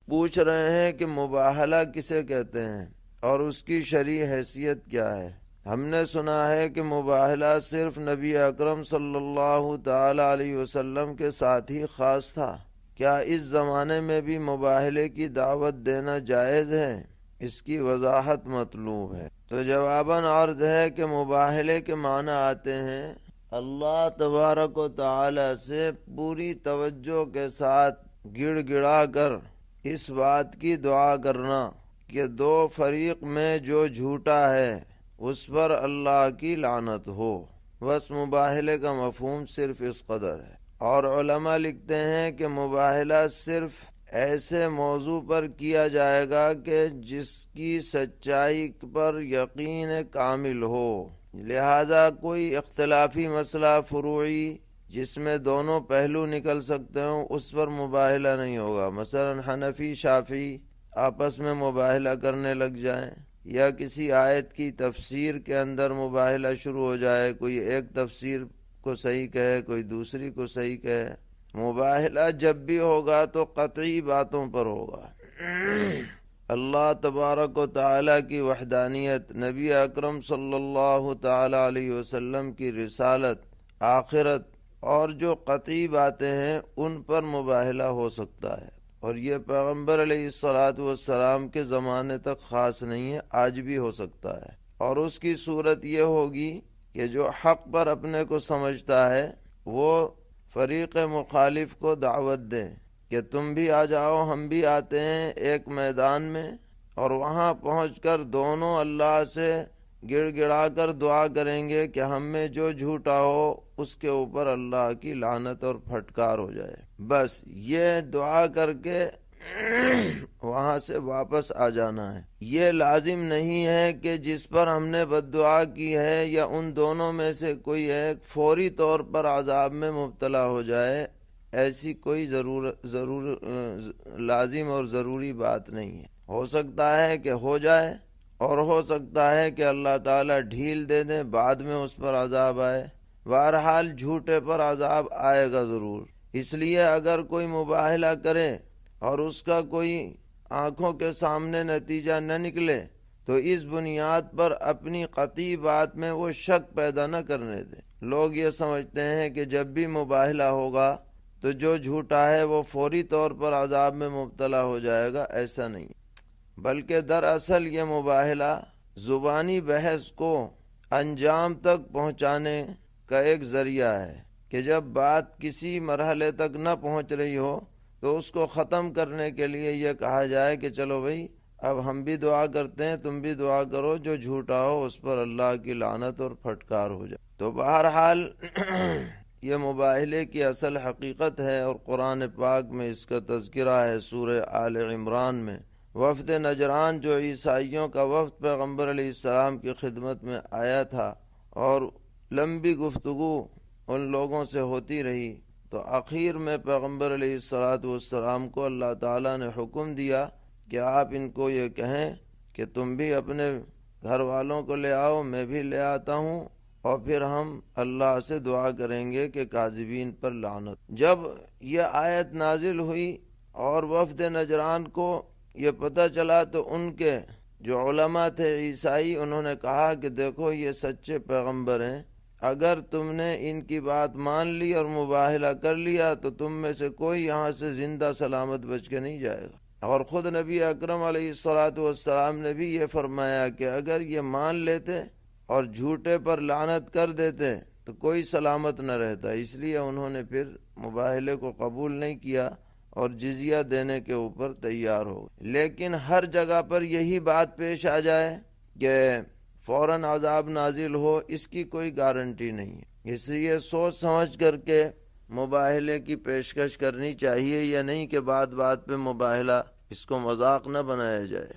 پوچھ رہے ہیں کہ مباہلہ کسے کہتے ہیں اور اس کی شرعی حیثیت کیا ہے۔ ہم نے سنا ہے کہ مباہلہ صرف نبی اکرم صلی اللہ تعالی علیہ وسلم کے ساتھ ہی خاص تھا۔ کیا اس زمانے میں بھی مباہلے کی دعوت دینا جائز ہے؟ اس کی وضاحت مطلوب ہے۔ تو جواباً عرض ہے کہ مباہلے کے معنی آتے ہیں اللہ تبارک و تعالی سے پوری توجہ کے ساتھ گڑ گڑا کر اس بات کی دعا کرنا کہ دو فریق میں جو جھوٹا ہے اس پر اللہ کی لعنت ہو۔ بس مباہلے کا مفہوم صرف اس قدر ہے۔ اور علماء لکھتے ہیں کہ مباہلہ صرف ایسے موضوع پر کیا جائے گا کہ جس کی سچائی پر یقین کامل ہو، لہذا کوئی اختلافی مسئلہ فروعی جس میں دونوں پہلو نکل سکتے ہوں اس پر مباہلہ نہیں ہوگا۔ مثلا حنفی شافعی آپس میں مباہلہ کرنے لگ جائیں، یا کسی آیت کی تفسیر کے اندر مباہلہ شروع ہو جائے، کوئی ایک تفسیر کو صحیح کہے کوئی دوسری کو صحیح کہے۔ مباہلہ جب بھی ہوگا تو قطعی باتوں پر ہوگا۔ اللہ تبارک و تعالی کی وحدانیت، نبی اکرم صلی اللہ تعالی علیہ وسلم کی رسالت، آخرت اور جو قطعی باتیں ہیں ان پر مباہلہ ہو سکتا ہے، اور یہ پیغمبر علیہ السلام کے زمانے تک خاص نہیں ہے، آج بھی ہو سکتا ہے۔ اور اس کی صورت یہ ہوگی کہ جو حق پر اپنے کو سمجھتا ہے وہ فریق مخالف کو دعوت دے کہ تم بھی آ جاؤ، ہم بھی آتے ہیں ایک میدان میں، اور وہاں پہنچ کر دونوں اللہ سے گڑ گڑا کر دعا کریں گے کہ ہم میں جو جھوٹا ہو اس کے اوپر اللہ کی لعنت اور پھٹکار ہو جائے۔ بس یہ دعا کر کے وہاں سے واپس آ جانا ہے۔ یہ لازم نہیں ہے کہ جس پر ہم نے بد دعا کی ہے یا ان دونوں میں سے کوئی ایک فوری طور پر عذاب میں مبتلا ہو جائے، ایسی کوئی لازم اور ضروری بات نہیں ہے۔ ہو سکتا ہے کہ ہو جائے، اور ہو سکتا ہے کہ اللہ تعالیٰ ڈھیل دے دیں، بعد میں اس پر عذاب آئے۔ بہرحال جھوٹے پر عذاب آئے گا ضرور۔ اس لیے اگر کوئی مباہلہ کرے اور اس کا کوئی آنکھوں کے سامنے نتیجہ نہ نکلے تو اس بنیاد پر اپنی قطعی بات میں وہ شک پیدا نہ کرنے دے۔ لوگ یہ سمجھتے ہیں کہ جب بھی مباہلہ ہوگا تو جو جھوٹا ہے وہ فوری طور پر عذاب میں مبتلا ہو جائے گا، ایسا نہیں، بلکہ دراصل یہ مباہلہ زبانی بحث کو انجام تک پہنچانے کا ایک ذریعہ ہے کہ جب بات کسی مرحلے تک نہ پہنچ رہی ہو تو اس کو ختم کرنے کے لیے یہ کہا جائے کہ چلو بھئی اب ہم بھی دعا کرتے ہیں، تم بھی دعا کرو، جو جھوٹا ہو اس پر اللہ کی لعنت اور پھٹکار ہو جائے۔ تو بہرحال یہ مباہلے کی اصل حقیقت ہے، اور قرآن پاک میں اس کا تذکرہ ہے۔ سورہ آل عمران میں وفد نجران، جو عیسائیوں کا وفد پیغمبر علیہ السلام کی خدمت میں آیا تھا، اور لمبی گفتگو ان لوگوں سے ہوتی رہی، تو آخر میں پیغمبر علیہ السلام کو اللہ تعالیٰ نے حکم دیا کہ آپ ان کو یہ کہیں کہ تم بھی اپنے گھر والوں کو لے آؤ، میں بھی لے آتا ہوں، اور پھر ہم اللہ سے دعا کریں گے کہ کاذبین پر لعنت۔ جب یہ آیت نازل ہوئی اور وفد نجران کو یہ پتہ چلا تو ان کے جو علماء تھے عیسائی، انہوں نے کہا کہ دیکھو یہ سچے پیغمبر ہیں، اگر تم نے ان کی بات مان لی اور مباہلہ کر لیا تو تم میں سے کوئی یہاں سے زندہ سلامت بچ کے نہیں جائے گا۔ اور خود نبی اکرم علیہ السلام نے بھی یہ فرمایا کہ اگر یہ مان لیتے اور جھوٹے پر لعنت کر دیتے تو کوئی سلامت نہ رہتا، اس لیے انہوں نے پھر مباہلے کو قبول نہیں کیا اور جزیہ دینے کے اوپر تیار ہو۔ لیکن ہر جگہ پر یہی بات پیش آ جائے کہ فوراً عذاب نازل ہو، اس کی کوئی گارنٹی نہیں ہے۔ اس لیے سوچ سمجھ کر کے مباہلے کی پیشکش کرنی چاہیے، یا نہیں کہ بات بات پہ مباہلہ، اس کو مذاق نہ بنایا جائے۔